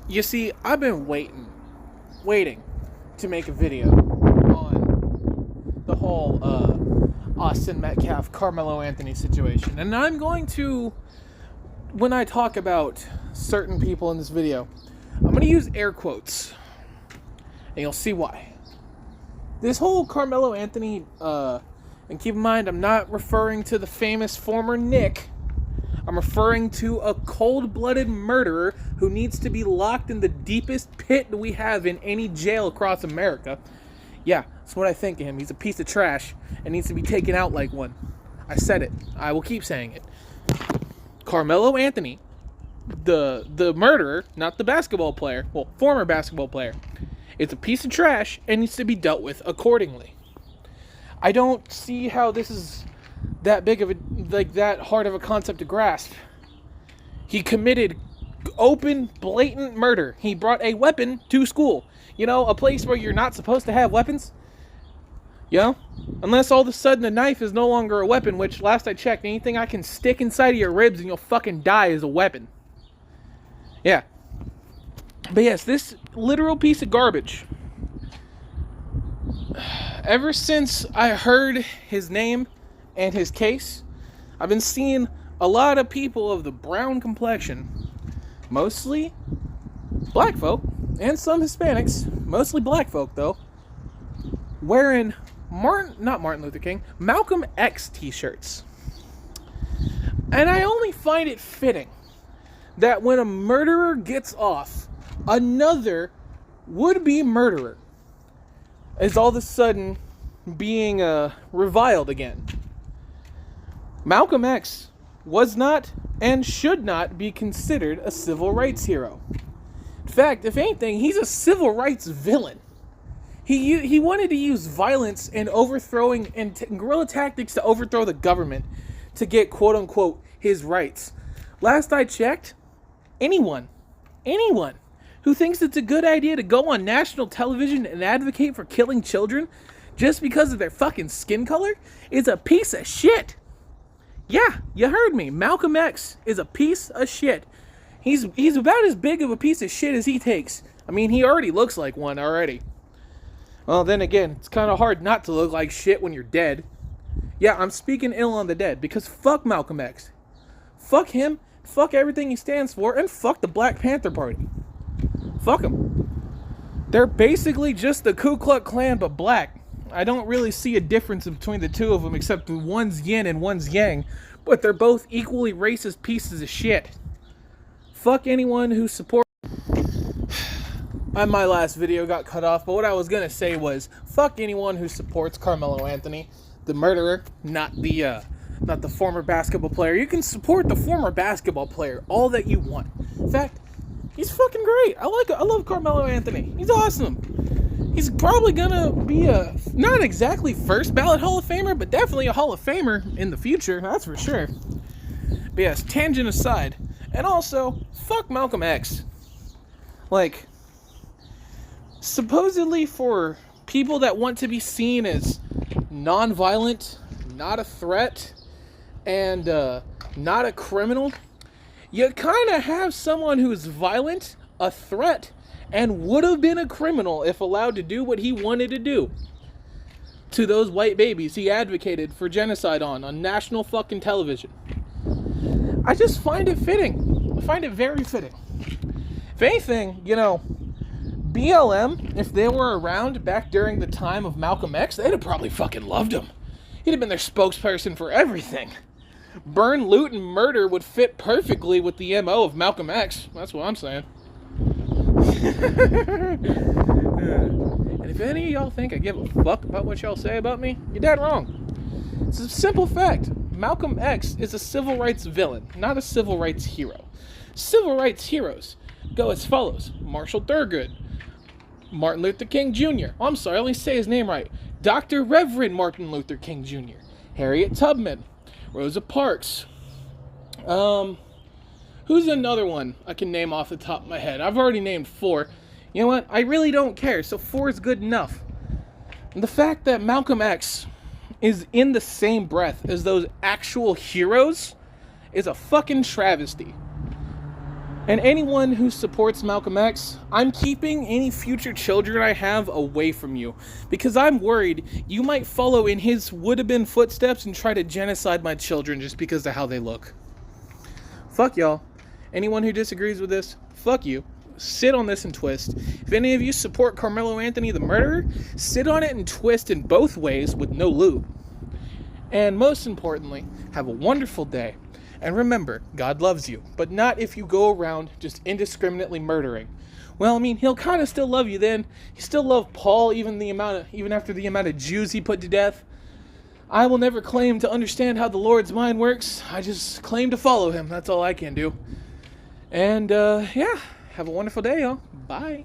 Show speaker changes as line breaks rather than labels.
You see, I've been waiting to make a video on the whole Austin Metcalf, Karmelo Anthony situation. And I'm going to, when I talk about certain people in this video, I'm going to use air quotes. And you'll see why. This whole Karmelo Anthony, and keep in mind, I'm not referring to the famous former Nick. I'm referring to a cold-blooded murderer who needs to be locked in the deepest pit we have in any jail across America. Yeah, that's what I think of him. He's a piece of trash and needs to be taken out like one. I said it. I will keep saying it. Karmelo Anthony, the murderer, not the basketball player, well, former basketball player, is a piece of trash and needs to be dealt with accordingly. I don't see how this is that big of a, that hard of a concept to grasp. He committed open, blatant murder. He brought a weapon to school. You know, a place where you're not supposed to have weapons. You know? Unless all of a sudden a knife is no longer a weapon, which last I checked, anything I can stick inside of your ribs and you'll fucking die is a weapon. Yeah. But yes, this literal piece of garbage. Ever since I heard his name and his case, I've been seeing a lot of people of the brown complexion, mostly black folk, and some Hispanics, mostly black folk though, wearing Malcom X t-shirts. And I only find it fitting that when a murderer gets off, another would-be murderer is all of a sudden being reviled again. Malcom X was not and should not be considered a civil rights hero. In fact, if anything, he's a civil rights villain. He wanted to use violence and overthrowing and guerrilla tactics to overthrow the government to get quote-unquote his rights. Last I checked, anyone who thinks it's a good idea to go on national television and advocate for killing children just because of their fucking skin color is a piece of shit. Yeah, you heard me. Malcom X is a piece of shit. He's about as big of a piece of shit as he takes. I mean, he already looks like one already. Well, then again, it's kind of hard not to look like shit when you're dead. Yeah, I'm speaking ill on the dead, because fuck Malcom X. Fuck him, fuck everything he stands for, and fuck the Black Panther Party. Fuck them. They're basically just the Ku Klux Klan, but black. I don't really see a difference between the two of them, except one's yin and one's yang, but they're both equally racist pieces of shit. Fuck anyone who supports... My last video got cut off, but what I was gonna say was, fuck anyone who supports Karmelo Anthony, the murderer, not the former basketball player. You can support the former basketball player all that you want. In fact, he's fucking great. I love Karmelo Anthony. He's awesome. He's probably gonna be a, not exactly first ballot Hall of Famer, but definitely a Hall of Famer in the future, that's for sure. But yes, tangent aside. And also, fuck Malcom X. Like, supposedly for people that want to be seen as non-violent, not a threat, and not a criminal, you kind of have someone who's violent, a threat, and would have been a criminal if allowed to do what he wanted to do to those white babies he advocated for genocide on national fucking television. I just find it fitting. I find it very fitting. If anything, you know, BLM, if they were around back during the time of Malcom X, they'd have probably fucking loved him. He'd have been their spokesperson for everything. Burn, loot, and murder would fit perfectly with the MO of Malcom X. That's what I'm saying. And if any of y'all think I give a fuck about what y'all say about me, you're dead wrong. It's a simple fact. Malcom X is a civil rights villain, not a civil rights hero. Civil rights heroes go as follows. Marshall Thurgood, Martin Luther King Jr. Oh, I'm sorry, let me say his name right. Dr. Reverend Martin Luther King Jr. Harriet Tubman, Rosa Parks. Who's another one I can name off the top of my head? I've already named 4. You know what? I really don't care, so 4 is good enough. And the fact that Malcom X is in the same breath as those actual heroes is a fucking travesty. And anyone who supports Malcom X, I'm keeping any future children I have away from you. Because I'm worried you might follow in his would-have-been footsteps and try to genocide my children just because of how they look. Fuck y'all. Anyone who disagrees with this, fuck you. Sit on this and twist. If any of you support Karmelo Anthony the murderer, sit on it and twist in both ways with no lube. And most importantly, have a wonderful day. And remember, God loves you, but not if you go around just indiscriminately murdering. Well, I mean, he'll kind of still love you then. He still loved Paul even after the amount of Jews he put to death. I will never claim to understand how the Lord's mind works. I just claim to follow him. That's all I can do. And, yeah, have a wonderful day, y'all. Bye.